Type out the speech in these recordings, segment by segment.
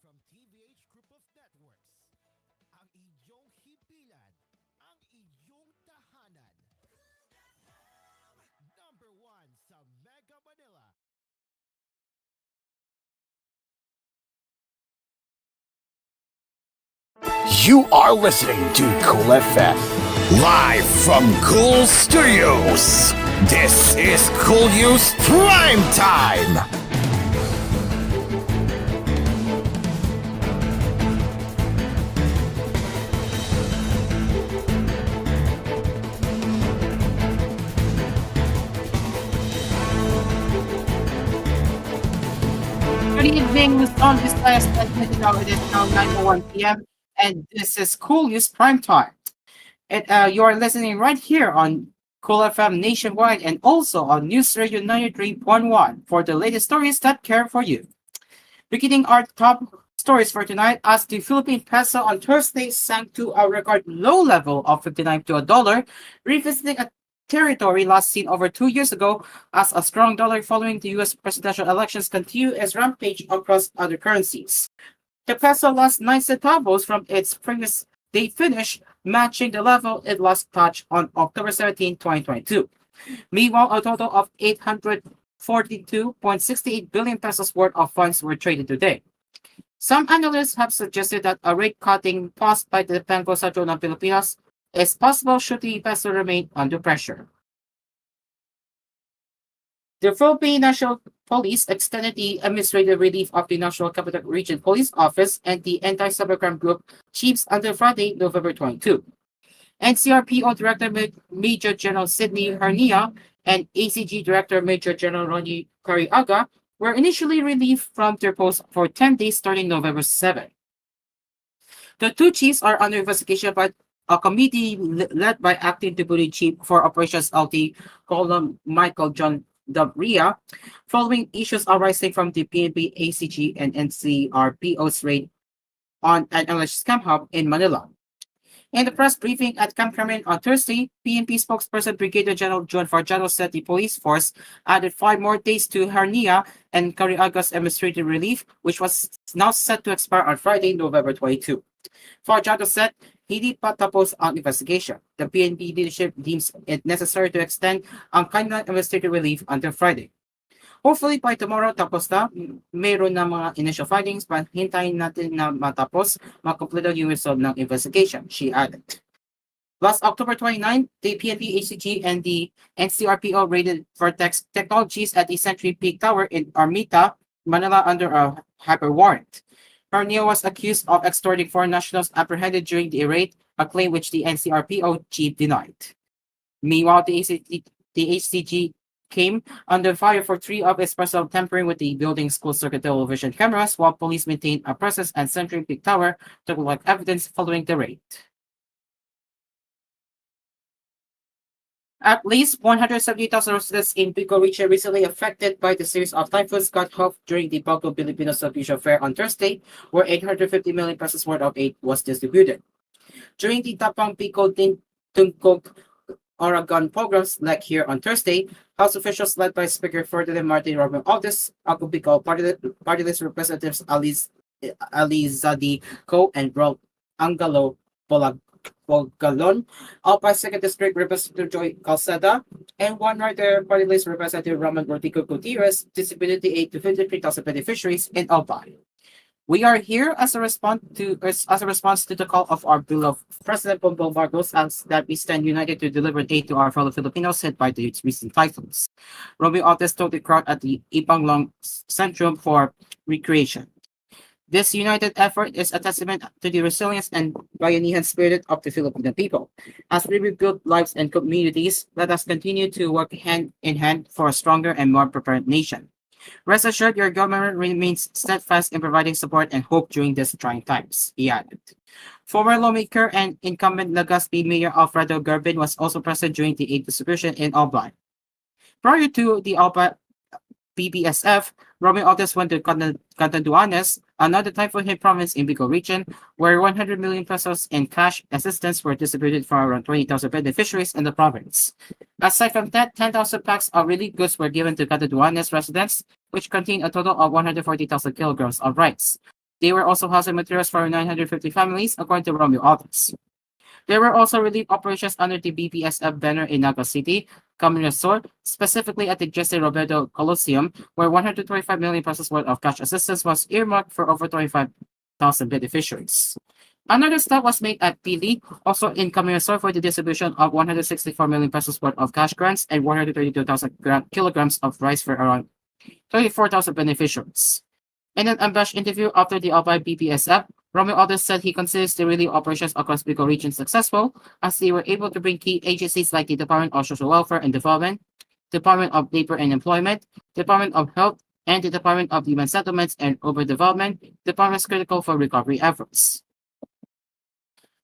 from TVH Group of Networks. Ang inyong himpilan, ang inyong tahanan. Number one sa Mega Manila. You are listening to Cool FM, live from Cool Studios. This is Cool News Primetime. Good evening, the sun is last admitted now. It is now 9:01 p.m. and this is Cool News Prime Time. You are listening right here on Cool FM nationwide and also on News Radio 93.1 for the latest stories that care for you. Beginning our top stories for tonight, as the Philippine peso on Thursday sank to a record low level of 59 to a dollar, revisiting a territory last seen over 2 years ago as a strong dollar following the U.S. presidential elections continue its rampage across other currencies. The peso lost 9 centavos from its previous day finish, matching the level it last touched on October 17, 2022. Meanwhile, a total of 842.68 billion pesos worth of funds were traded today. Some analysts have suggested that a rate cutting paused by the Bangko Sentral ng Pilipinas is possible should the peso remain under pressure. The Philippine National Police extended the administrative relief of the National Capital Region Police Office and the Anti-Cybercrime Group chiefs until Friday, November 22. NCRPO Director Major General Sidney Hernia and ACG Director Major General Ronnie Cariaga were initially relieved from their posts for 10 days starting November 7. The two chiefs are under investigation by a committee led by Acting Deputy Chief for Operations LT Colonel Michael John Dabria, following issues arising from the PNP, ACG, and NCRPO's raid on an alleged scam hub in Manila. In the press briefing at Camp Cremlin on Thursday, PNP spokesperson Brigadier General John Farjado said the police force added 5 more days to Hernia and Cariaga's administrative relief, which was now set to expire on Friday, November 22. Farjado said, hindi pa tapos ang investigation. The PNP leadership deems it necessary to extend ang kanilang investigative relief until Friday. Hopefully by tomorrow tapos na, mayroon na mga initial findings but hintayin natin na matapos, makumpleto yung result ng investigation, she added. Last October 29, the PNP, ACG, and the NCRPO raided Vertex Technologies at the Century Peak Tower in Armita, Manila under a hyper warrant. Hernia was accused of extorting foreign nationals apprehended during the raid, a claim which the NCRPO chief denied. Meanwhile, the HCG came under fire for 3 of its personnel tampering with the building's closed-circuit television cameras, while police maintained a presence at Century Peak Tower to collect evidence following the raid. At least 170,000 residents in Bicol region recently affected by the series of typhoons got help during the Bagong Filipino Subdivision Fair on Thursday, where 850 million pesos worth of aid was distributed. During the Tapang Bicol Tungkog Oregon programs like here on Thursday, House officials led by Speaker Ferdinand Martin Robin Aldis, Ako Bicol Party List Representatives Ali Zadi Ko and Rob Angalo Pogalon, Alpine 2nd District Representative Joy Calceda, and one right-there Party List Representative Roman Ortico Gutierrez distributed the aid to 53,000 beneficiaries in Albay. We are here as a response to the call of our beloved President Bongbong Marcos that we stand united to deliver aid to our fellow Filipinos hit by the recent typhoons. Romeo Altes told the crowd at the Ipanglong Centrum for Recreation. This united effort is a testament to the resilience and bayanihan spirit of the Filipino people. As we rebuild lives and communities, let us continue to work hand in hand for a stronger and more prepared nation. Rest assured, your government remains steadfast in providing support and hope during these trying times, he added. Former lawmaker and incumbent Legazpi Mayor Alfredo Gerbin was also present during the aid distribution in Albay. Prior to the Albay BBSF, Romeo Altes went to Catanduanes, another typhoon-hit province in Bicol region, where 100 million pesos in cash assistance were distributed for around 20,000 beneficiaries in the province. Aside from that, 10,000 packs of relief goods were given to Catanduanes residents, which contained a total of 140,000 kilograms of rice. They were also housing materials for 950 families, according to Romeo Altus. There were also relief operations under the BPSF banner in Naga City, Camarines Sur, specifically at the Jesse Roberto Coliseum, where 125 million pesos worth of cash assistance was earmarked for over 25,000 beneficiaries. Another step was made at Pili, also in Camarines Sur, for the distribution of 164 million pesos worth of cash grants and 132,000 kilograms of rice for around 34,000 beneficiaries. In an unabashed interview after the Albay BPSF, Romeo Altus said he considers the relief operations across Bicol region successful, as they were able to bring key agencies like the Department of Social Welfare and Development, Department of Labor and Employment, Department of Health, and the Department of Human Settlements and Urban Development, departments critical for recovery efforts.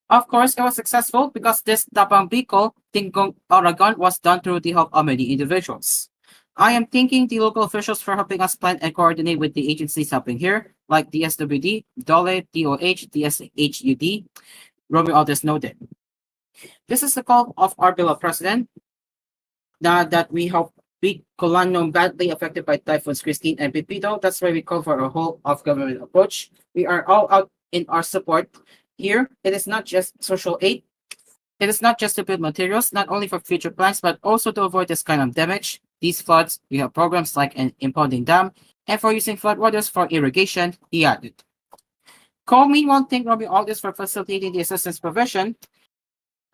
Of course, it was successful because this Tapang Bicol, Tingkong Aragon was done through the help of many individuals. I am thanking the local officials for helping us plan and coordinate with the agencies helping here, like DSWD, DOLE, DOH, DSHUD, Romeo Altus noted. This is the call of our beloved president that we help Bicolano badly affected by typhoons Christine and Pipito. That's why we call for a whole of government approach. We are all out in our support here. It is not just social aid. It is not just to build materials, not only for future plans, but also to avoid this kind of damage. These floods, we have programs like an impounding dam, and for using floodwaters for irrigation, he added. Co meanwhile thanked Romeo Altus for facilitating the assistance provision,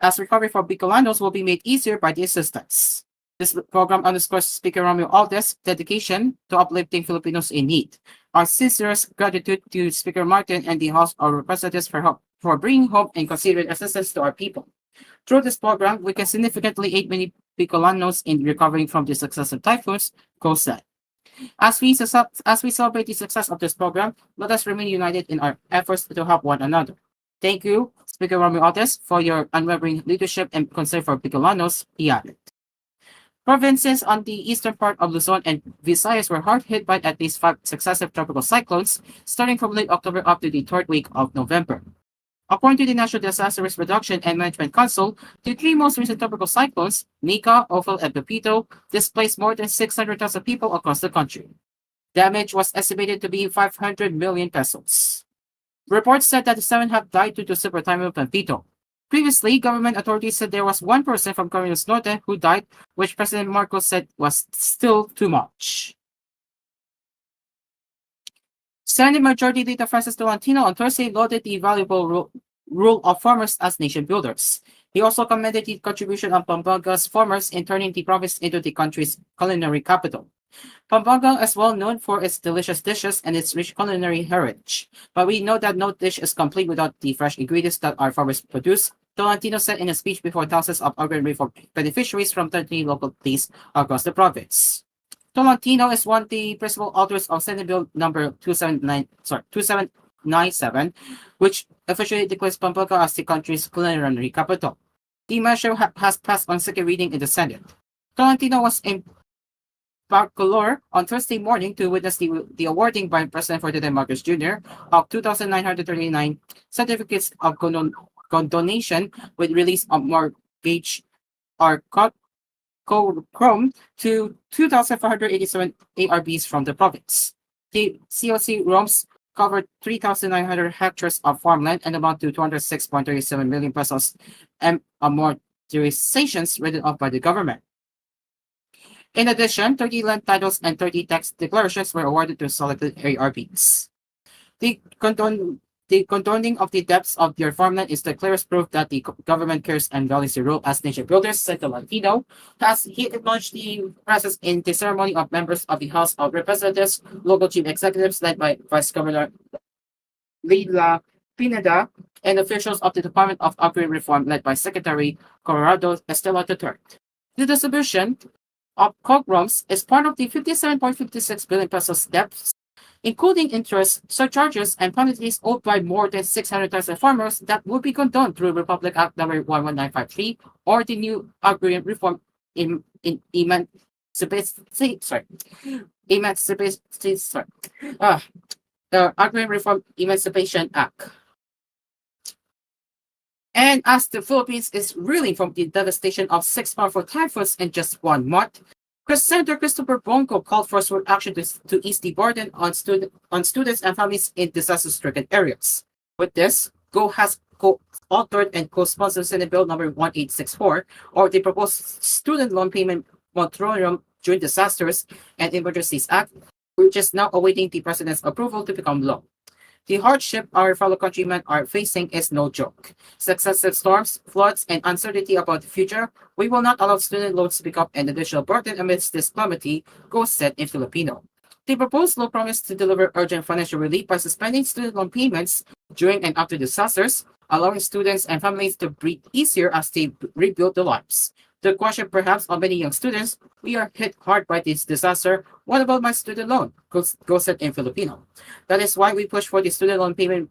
as recovery for Bicolanos will be made easier by the assistance. This program underscores Speaker Romeo Altus' dedication to uplifting Filipinos in need. Our sincerest gratitude to Speaker Martin and the House of Representatives for bringing hope and considerate assistance to our people. Through this program, we can significantly aid many Bicolanos in recovering from the successive typhoons, Ko said. As we celebrate the success of this program, let us remain united in our efforts to help one another. Thank you, Speaker Romeo Altus, for your unwavering leadership and concern for Bicolanos, he added. Provinces on the eastern part of Luzon and Visayas were hard hit by at least 5 successive tropical cyclones, starting from late October up to the 3rd week of November. According to the National Disaster Risk Reduction and Management Council, the 3 most recent tropical cyclones, Nika, Ophel, and Pepito, displaced more than 600,000 people across the country. Damage was estimated to be 500 million pesos. Reports said that 7 have died due to super typhoon Pepito. Previously, government authorities said there was 1 person from Camarines Norte who died, which President Marcos said was still too much. Senate Majority Leader Francis Tolentino on Thursday lauded the valuable role of farmers as nation builders. He also commended the contribution of Pampanga's farmers in turning the province into the country's culinary capital. Pampanga is well known for its delicious dishes and its rich culinary heritage, but we know that no dish is complete without the fresh ingredients that our farmers produce, Tolentino said in a speech before thousands of organ reform beneficiaries from 30 local places across the province. Tolentino is one of the principal authors of Senate Bill number 2797, which officially declares Pampanga as the country's culinary capital. The measure has passed on second reading in the Senate. Tolentino was in Bacolor on Thursday morning to witness the awarding by President Ferdinand Marcos Jr. of 2,939 certificates of condonation with release of mortgage or Chrome to 2,487 ARBs from the province. The COC roams covered 3,900 hectares of farmland and amount to 206.37 million pesos and amortizations written off by the government. In addition, 30 land titles and 30 tax declarations were awarded to selected ARBs. The condoning of the depths of your farmland is the clearest proof that the government cares and values your role as nation builders, said Tolentino, as he acknowledged the process in the ceremony of members of the House of Representatives, local chief executives led by Vice Governor Leila Pineda, and officials of the Department of Agrarian Reform led by Secretary Corrado Estela III. The distribution of cogroms is part of the 57.56 billion pesos debts, including interest, surcharges, and penalties owed by more than 600,000 farmers that will be condoned through Republic Act No. 11953 or the new Agrarian Reform the Agrarian Reform Emancipation Act. And as the Philippines is reeling from the devastation of 6 powerful typhoons in just 1 month, Senator Christopher Bongo called for swift action to ease the burden on students and families in disaster-stricken areas. With this, Go has co-authored and co-sponsored Senate Bill number 1864, or the proposed Student Loan Payment Moratorium during Disasters and Emergencies Act, which is now awaiting the President's approval to become law. The hardship our fellow countrymen are facing is no joke. Successive storms, floods, and uncertainty about the future, we will not allow student loans to become an additional burden amidst this calamity, Go said in Filipino. The proposed law promised to deliver urgent financial relief by suspending student loan payments during and after disasters, allowing students and families to breathe easier as they rebuild their lives. The question perhaps of many young students, we are hit hard by this disaster. What about my student loan? Go said in Filipino. That is why we push for the student loan payment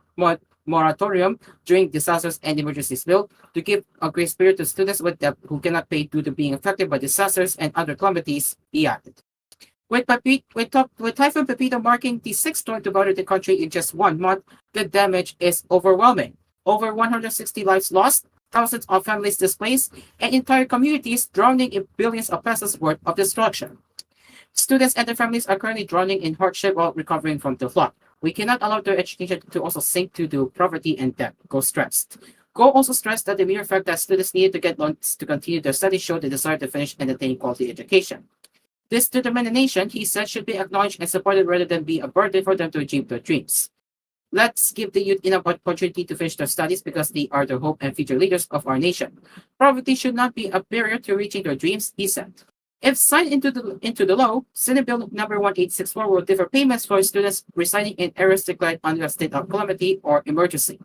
moratorium during disasters and emergencies bill to give a grace period to students with debt who cannot pay due to being affected by disasters and other calamities, he added. With Typhoon Pepito marking the sixth storm to bother the country in just 1 month, the damage is overwhelming. Over 160 lives lost, thousands of families displaced, and entire communities drowning in billions of pesos worth of destruction. Students and their families are currently drowning in hardship while recovering from the flood. We cannot allow their education to also sink due to poverty and debt, Go stressed. Go also stressed that the mere fact that students needed to get loans to continue their studies showed the desire to finish and attain quality education. This determination, he said, should be acknowledged and supported rather than be a burden for them to achieve their dreams. Let's give the youth enough opportunity to finish their studies because they are the hope and future leaders of our nation. Poverty should not be a barrier to reaching their dreams, he said. If signed into the law, Senate Bill number 1864 will differ payments for students residing in areas declared under a state of calamity or emergency.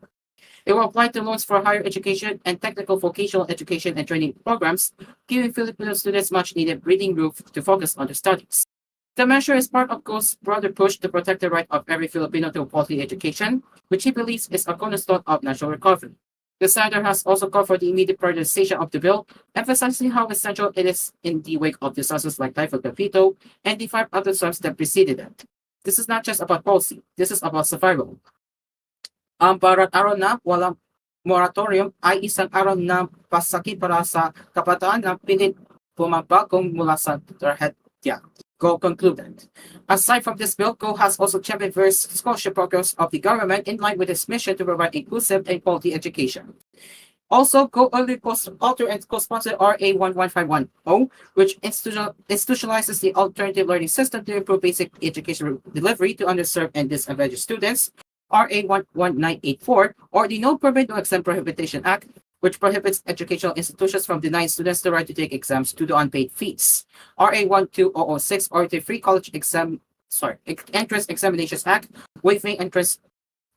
It will apply to loans for higher education and technical vocational education and training programs, giving Filipino students much needed breathing room to focus on their studies. The measure is part of Go's broader push to protect the right of every Filipino to quality education, which he believes is a cornerstone of national recovery. The senator has also called for the immediate prioritization of the bill, emphasizing how essential it is in the wake of disasters like Typhoon Pepito and the 5 other storms that preceded it. This is not just about policy, this is about survival. Ang bawat araw na walang moratorium ay isang araw na pasakit para sa kabataan na pilit bumabagong mula sa trahedya, Go concluded. Aside from this bill, Go has also championed various scholarship programs of the government in line with its mission to provide inclusive and quality education. Also, Go earlier co-authored and co-sponsored RA 11510, which institutionalizes the alternative learning system to improve basic education delivery to underserved and disadvantaged students, RA 11984, or the No Permit No Exam Prohibition Act, which prohibits educational institutions from denying students the right to take exams due to unpaid fees. RA 12006, or the Free College Entrance Examinations Act, waiving entrance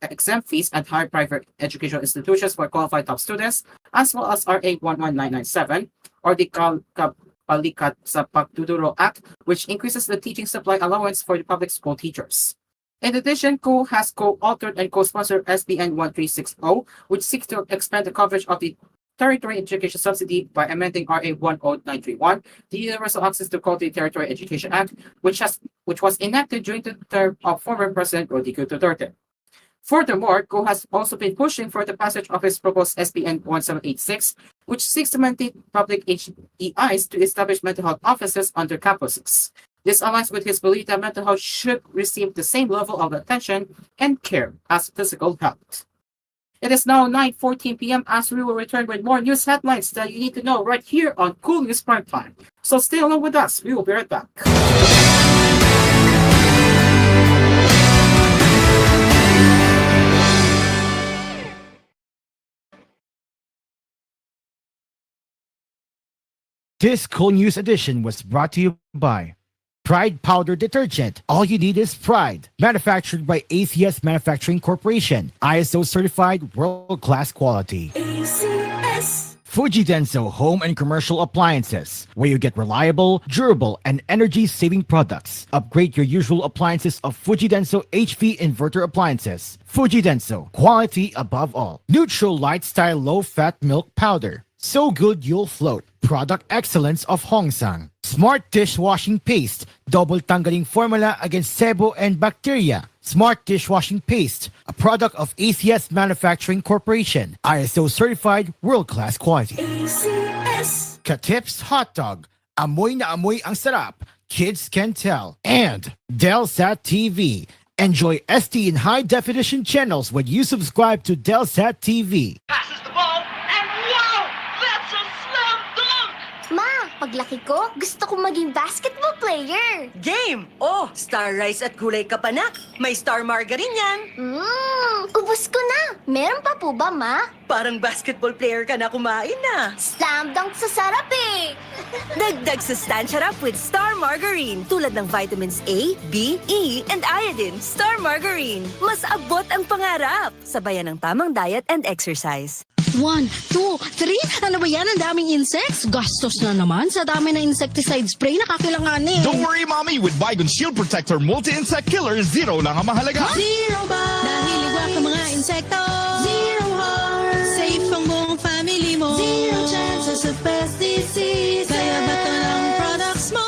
exam fees at higher private educational institutions for qualified top students, as well as RA 11997, or the Balikat sa Pagtuturo Act, which increases the teaching supply allowance for the public school teachers. In addition, Go has co-authored and co-sponsored SBN 1360, which seeks to expand the coverage of the Territory Education Subsidy by amending RA 10931, the Universal Access to Quality Territory Education Act, which was enacted during the term of former President Rodrigo Duterte. Furthermore, Go has also been pushing for the passage of his proposed SBN 1786, which seeks to mandate public HEIs to establish mental health offices under campuses. This aligns with his belief that mental health should receive the same level of attention and care as physical health. It is now 9:14 p.m. as we will return with more news headlines that you need to know right here on koolNews Primetime. So stay along with us. We will be right back. This koolNews edition was brought to you by Pride Powder Detergent. All you need is Pride. Manufactured by ACS Manufacturing Corporation. ISO certified world-class quality. ACS. Fuji Denso Home and Commercial Appliances, where you get reliable, durable, and energy-saving products. Upgrade your usual appliances of Fuji Denso HV inverter appliances. Fuji Denso, quality above all. Neutral Light Style Low-Fat Milk Powder. So good you'll float. Product excellence of Hongsang. Smart Dishwashing Paste. Double tanggaling formula against sebo and bacteria. Smart Dishwashing Paste. A product of ACS Manufacturing Corporation. ISO certified world-class quality. ACS. Katip's Hot Dog. Amoy na amoy ang sarap. Kids can tell. And Delsat TV. Enjoy SD and high definition channels when you subscribe to Delsat TV. Passes the ball, and wow! That's a slam dunk! Ma, paglaki ko, gusto kong maging basketball player. Game! Oh, star rice at gulay kapanak. May star margarine yan. Ubus ko na. Meron pa po ba, Ma? Parang basketball player ka na kumain na. Slam dunk sa sarap eh. Dagdag sustansya up with Star Margarine. Tulad ng vitamins A, B, E, and iodine. Star Margarine. Mas abot ang pangarap. Sabayan ng tamang diet and exercise. 1, 2, 3. Ano ba yan? Ang daming insects. Gastos na naman sa dami ng insecticide spray na kakailanganin. Don't worry, mommy. With Bygone Shield Protector Multi-Insect Killer, zero lang ang mahalaga. Zero ba? Dahil iwak ang mga insekto. Zero harm. Safe ang buong family mo. Zero chances of pest disease. Kaya bato ng products mo.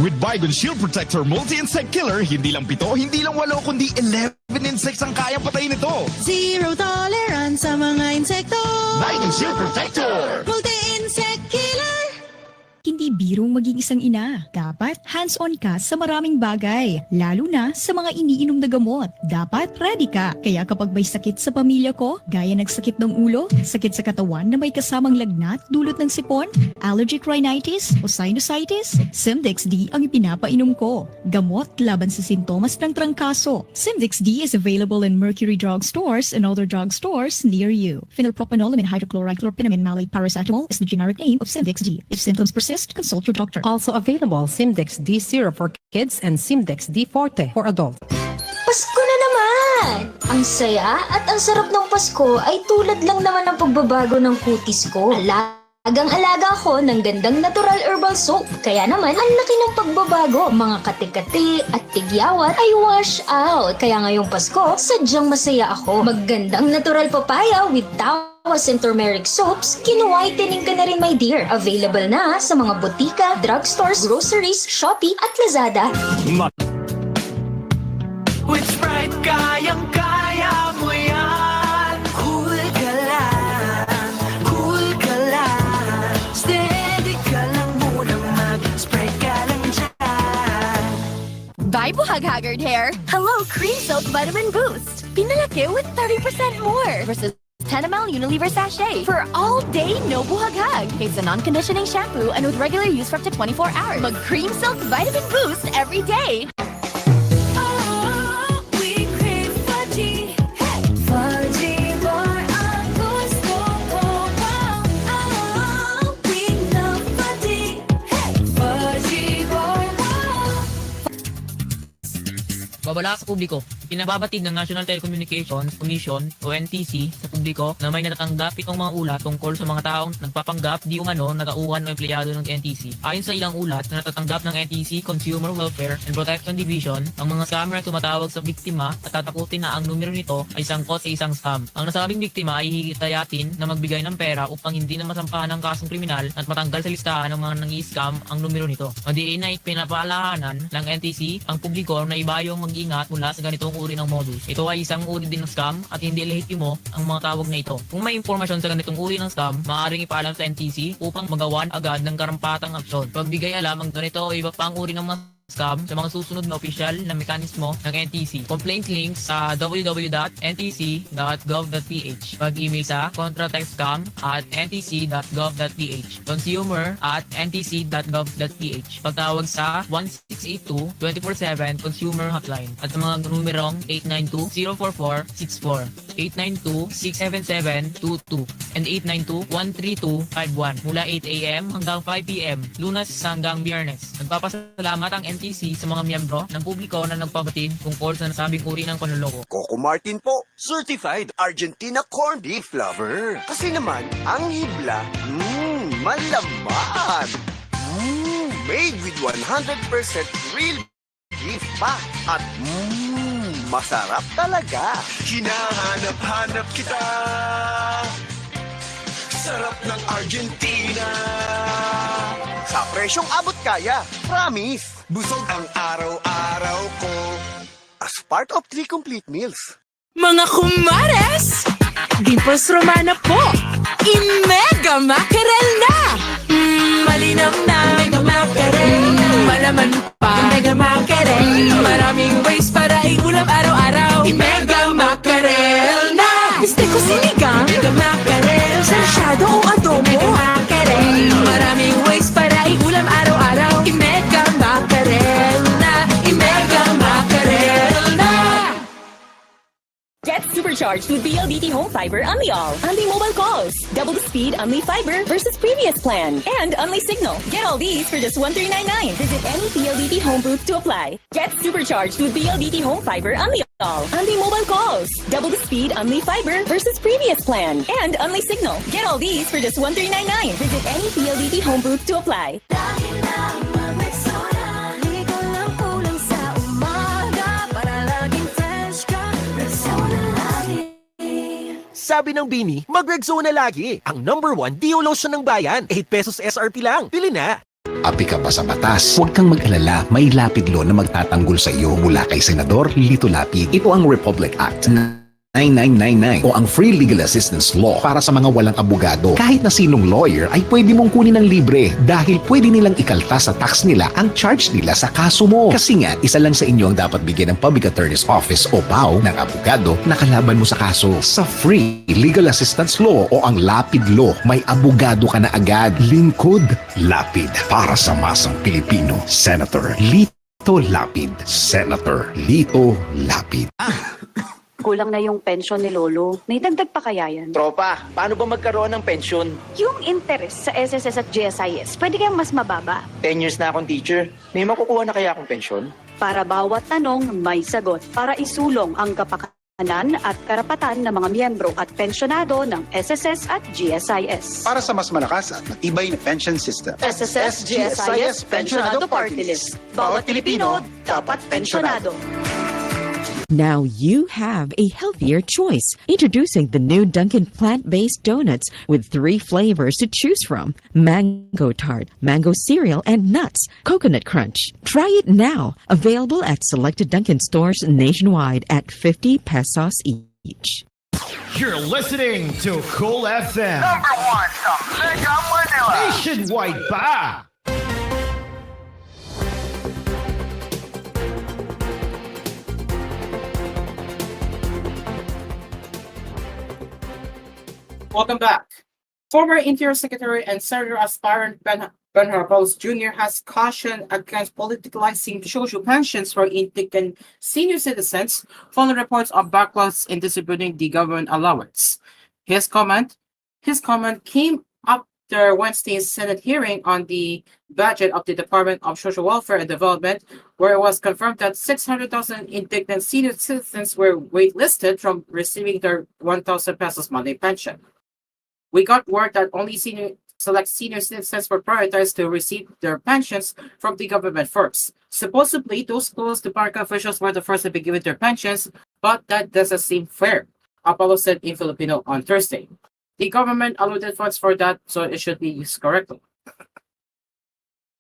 With Bygone Shield Protector Multi-Insect Killer, hindi lang 7, hindi lang 8, kundi 11 insects ang kayang patayin nito. Zero tolerance sa mga insekto. Bygone Shield Protector! Multi-insect killer. Hindi birong maging isang ina. Dapat hands-on ka sa maraming bagay, lalo na sa mga iniinom na gamot. Dapat ready ka. Kaya kapag may sakit sa pamilya ko, gaya ng sakit ng ulo, sakit sa katawan na may kasamang lagnat dulot ng sipon, allergic rhinitis o sinusitis, Simdex D ang ipinapainom ko. Gamot laban sa sintomas ng trangkaso. Simdex D is available in Mercury Drug Stores and other drug stores near you. Phenylpropanolamine hydrochloride chlorpheniramine malate paracetamol is the generic name of Simdex D. If symptoms persist, consult your doctor. Also available Simdex D Syrup for kids and Simdex D Forte for adults. Pasko na naman! Ang saya at ang sarap ng Pasko ay tulad lang naman ng pagbabago ng kutis ko. Alagang-alaga ako ng gandang natural herbal soap. Kaya naman, ang laki ng pagbabago. Mga kati-kati at tigyawat ay wash out. Kaya ngayong Pasko, sadyang masaya ako. Maggandang natural papaya with tawas and turmeric soaps, kinu-whitening ka na rin, my dear. Available na sa mga butika, drugstores, groceries, Shopee at Lazada. With Sprite, kayang-kaya mo yan. Cool ka lang, cool ka lang. Steady ka lang muna, mag-Sprite ka lang dyan. Buy Buhag-Haggard Hair. Hello, Cream Soap Vitamin Boost. Pinalaki with 30% more versus 10 ml Unilever sachet for all day no buhag-hag. It's a non-conditioning shampoo and with regular use for up to 24 hours. Mag Cream Silk Vitamin Boost every day. Oh, we crave fudgy. Hey, fudgy boy, ang gusto ko. Oh, we love fudgy. Hey, fudgy boy, Babala sa publiko, pinababatid ng National Telecommunications Commission o NTC sa publiko na may natatanggap itong mga ulat tungkol sa mga taong nagpapanggap di umano nagauhan o empleyado ng NTC. Ayon sa ilang ulat na natatanggap ng NTC Consumer Welfare and Protection Division, ang mga scammer ay tumatawag sa biktima at tatakutin na ang numero nito ay sangkot sa isang scam. Ang nasabing biktima ay hihitayatin na magbigay ng pera upang hindi na masampahan ng kasong kriminal at matanggal sa listahan ng mga nang-i-scam ang numero nito. Madiin na ipinapaalahanan ng NTC ang publiko na ibayong mag-ingat mula sa ganitong uri ng modus. Ito ay isang uri din ng scam at hindi lehitimo ang mga tawag na ito. Kung may impormasyon sa ganitong uri ng scam, maaaring ipaalam sa NTC upang magawan agad ng karampatang aksyon. Pagbigay alam ang ganito o iba pang uri ng mga scam sa mga susunod na opisyal na mekanismo ng NTC. Complaint links sa www.ntc.gov.ph. Pag-email sa contratextcam@ntc.gov.ph. Consumer@ntc.gov.ph. Pagtawag sa 1682 24/7 Consumer Hotline at sa mga numerong 892-044-64, 892-677-22, and 892-13251 mula 8 a.m. hanggang 5 p.m. Lunes hanggang Biyernes. Nagpapasalamat ang NTC sa mga miyembro ng publiko na nagpabatid tungkol sa nasabing uri ng panloloko. Coco Martin po, certified Argentina corned beef lover. Kasi naman, ang hibla, malaman. Made with 100% real beef pa. At masarap talaga. Hinahanap-hanap kita. Sarap ng Argentina. Sa presyong abot kaya, promise. Busog ang araw-araw ko. As part of 3 complete meals. Mga kumares! Dipos Romana po! In-mega mackerel na! Malinaw na Maraming ways para iulam araw-araw. Mega mackerel na! Gusto ko sinigang. Mega mackerel. Sarsyado o adobo. Mega mackerel. Maraming ways para iulam araw-araw. Mega mackerel na! Mega mackerel na! Get supercharged with BLDT Home Fiber Unli All. Unli mobile calls. Double the speed Unli Fiber versus previous plan. And Unli Signal. Get all these for just $1399. Visit any BLDT Home booth to apply. Get supercharged with BLDT Home Fiber Unli All. Unli mobile calls. Double the speed Unli Fiber versus previous plan. And Unli Signal. Get all these for just $1399. Visit any BLDT Home booth to apply. Sabi ng Bini, mag-Rexona lagi. Ang #1 Dio Lotion ng bayan. 8 pesos SRP lang. Pili na. Api ka pa sa batas. Huwag kang mag-alala. May lapid law na magtatanggol sa iyo mula kay Senador Lito Lapid. Ito ang Republic Act 9999 o ang Free Legal Assistance Law para sa mga walang abogado. Kahit na sinong lawyer ay pwede mong kunin ng libre dahil pwede nilang ikalta sa tax nila ang charge nila sa kaso mo. Kasi nga, isa lang sa inyo ang dapat bigyan ng Public Attorney's Office o PAO ng abogado na kalaban mo sa kaso. Sa Free Legal Assistance Law o ang Lapid Law, may abogado ka na agad. Lingkod, Lapid para sa masang Pilipino. Senator Lito Lapid. Senator Lito Lapid. Kulang na yung pension ni Lolo. May dagdag pa kaya yan? Tropa, paano ba magkaroon ng pensyon? Yung interest sa SSS at GSIS, pwede kayang mas mababa. 10 years na akong teacher. May makukuha na kaya akong pensyon? Para bawat tanong, may sagot. Para isulong ang kapakanan at karapatan ng mga miyembro at pensyonado ng SSS at GSIS. Para sa mas malakas at matibay na pension system. SSS, GSIS, Pensionado Party List. Bawat Pilipino, dapat pensyonado. Now you have a healthier choice. Introducing the new Dunkin' plant-based donuts with 3 flavors to choose from: mango tart, mango cereal, and nuts, coconut crunch. Try it now. Available at selected Dunkin' stores nationwide at 50 pesos each. You're listening to Cool FM. #1 sa Mega Manila. Nationwide pa! Welcome back. Former Interior Secretary and Senator aspirant Ben Harpels Jr. has cautioned against politicalizing social pensions for indigent senior citizens following reports of backlogs in distributing the government allowance. His comment came after Wednesday's Senate hearing on the budget of the Department of Social Welfare and Development, where it was confirmed that 600,000 indigent senior citizens were waitlisted from receiving their 1,000 pesos monthly pension. We got word that only select senior citizens were prioritized to receive their pensions from the government first. Supposedly, those close to park officials were the first to be given their pensions, but that doesn't seem fair, Apollo said in Filipino on Thursday. The government allotted funds for that, so it should be used correctly.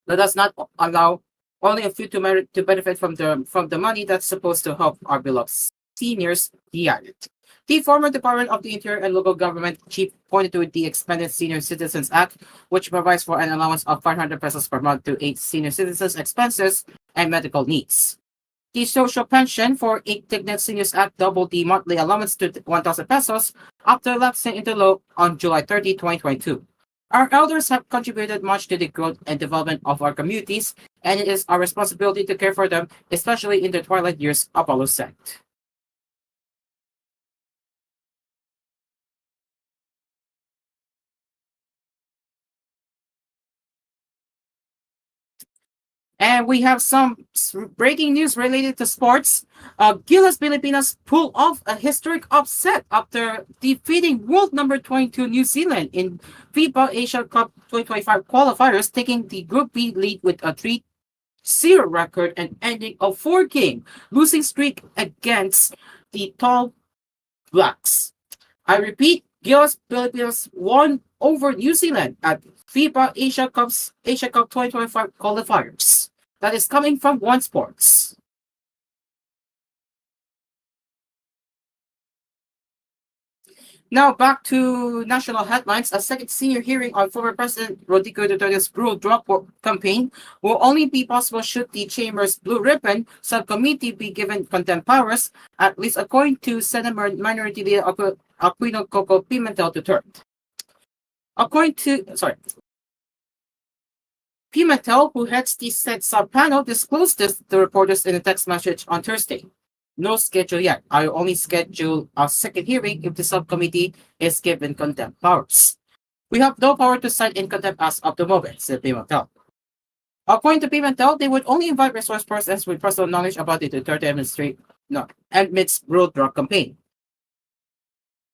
Let us not allow only a few to benefit from the money that's supposed to help our beloved seniors, he added. The former Department of the Interior and Local Government Chief pointed to the Expanded Senior Citizens Act, which provides for an allowance of 500 pesos per month to aid senior citizens' expenses and medical needs. The Social Pension for Indigent Seniors Act doubled the monthly allowance to 1,000 pesos after lapsing into law on July 30, 2022. Our elders have contributed much to the growth and development of our communities, and it is our responsibility to care for them, especially in their twilight years, Apollo said. And we have some breaking news related to sports. Gilas Pilipinas pulled off a historic upset after defeating world number 22 New Zealand in FIBA Asia Cup 2025 qualifiers, taking the Group B lead with a 3-0 record and ending a 4-game losing streak against the Tall Blacks. I repeat, Gilas Pilipinas won over New Zealand at FIBA Asia Cup 2025 qualifiers. That is coming from One Sports. Now back to national headlines. A second senior hearing on former President Rodrigo Duterte's brutal drug war campaign will only be possible should the Chamber's Blue Ribbon subcommittee be given contempt powers, at least according to Senate Minority Leader Aquino Coco Pimentel Duterte. Pimentel, who heads the Senate sub-panel, disclosed this to reporters in a text message on Thursday. No schedule yet. I will only schedule a second hearing if the subcommittee is given contempt powers. We have no power to cite in contempt as of the moment, said Pimentel. According to Pimentel, they would only invite resource persons with personal knowledge about the Duterte administration amidst road drug campaign.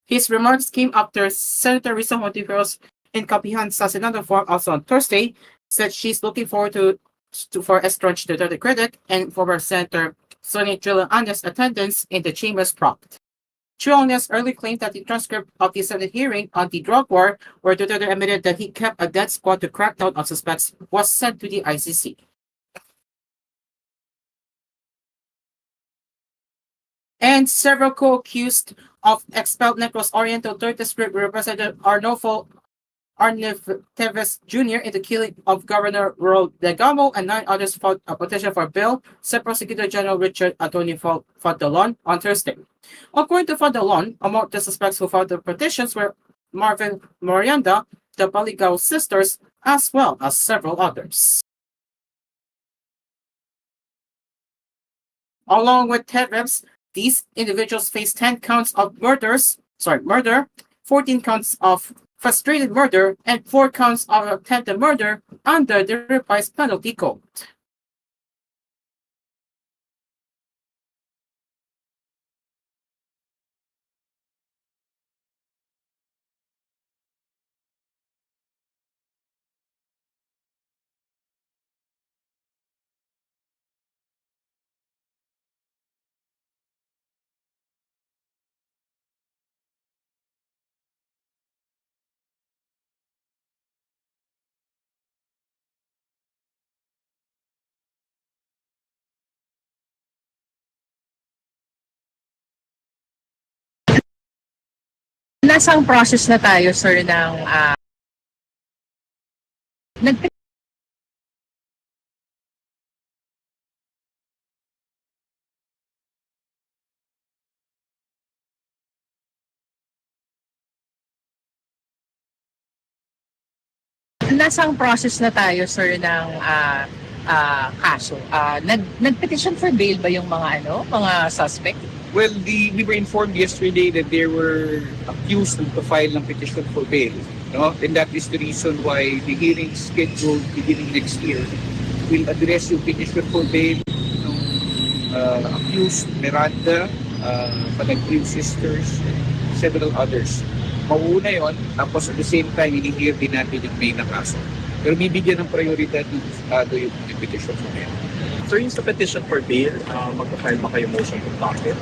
His remarks came after Senator Risa Hontiveros in Kapihan sa Senado forum also on Thursday said she's looking forward for estranged Duterte critic and former Senator Sonia Trillane's attendance in the Chamber's prompt. Trillane's early claimed that the transcript of the Senate hearing on the drug war, where Duterte admitted that he kept a death squad to crack down on suspects, was sent to the ICC. And several co-accused of expelled Negros Oriental Duterte's group Representative Arnulfo Teves Jr. in the killing of Governor Raul Degamo and 9 others filed a petition for bail, said Prosecutor General Richard Antonio Fadalon on Thursday. According to Fadalon, among the suspects who filed the petitions were Marvin Morianda, the Baligao sisters, as well as several others. Along with Teves, these individuals face 10 counts of murder, 14 counts of frustrated murder, and 4 counts of attempted murder under the revised penalty code. Nasang process na tayo, sir, ng nasang process na tayo, sir, ng kaso? Nag-petition for bail ba yung mga suspect? Well, we were informed yesterday that they were accused to file ng petition for bail. No? And that is the reason why the hearing scheduled beginning next year will address yung petition for bail ng accused Miranda, Panagriw sisters, and several others. Mauuna yon, tapos at the same time, ini-hear din natin yung may na kaso. Pero bibigyan ng prioridad yung petition for bail. So yung sa petition for bail, magpa-file ba kayo motion to block it?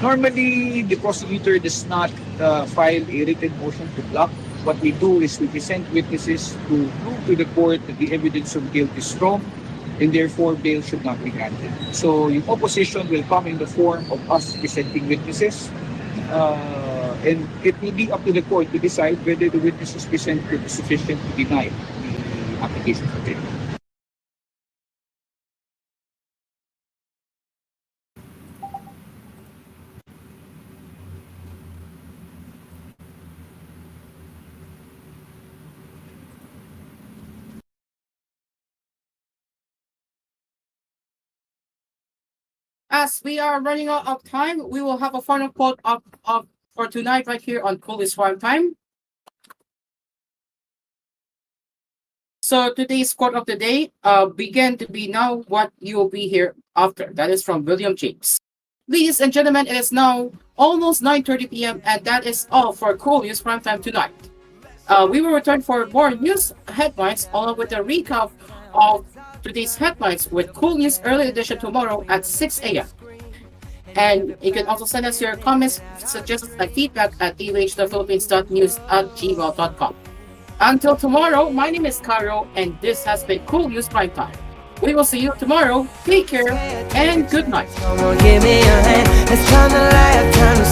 Normally, the prosecutor does not file a written motion to block. What we do is we present witnesses to prove to the court that the evidence of guilt is strong and therefore bail should not be granted. So yung opposition will come in the form of us presenting witnesses and it will be up to the court to decide whether the witnesses presented is sufficient to deny the application for bail. As we are running out of time, we will have a final quote for tonight right here on koolNews Primetime. So today's quote of the day, begin to be now what you will be here after. That is from William James. Ladies and gentlemen, it is now almost 9:30 p.m. and that is all for koolNews Primetime tonight. We will return for more news headlines along with a recap of today's headlines with koolNews Early Edition tomorrow at 6 a.m. And you can also send us your comments, suggestions, and feedback at tvhthephilippines.news@gmail.com. Until tomorrow, my name is Caro, and this has been koolNews Primetime. We will see you tomorrow. Take care and good night. Give me your hand. It's time to laugh, time to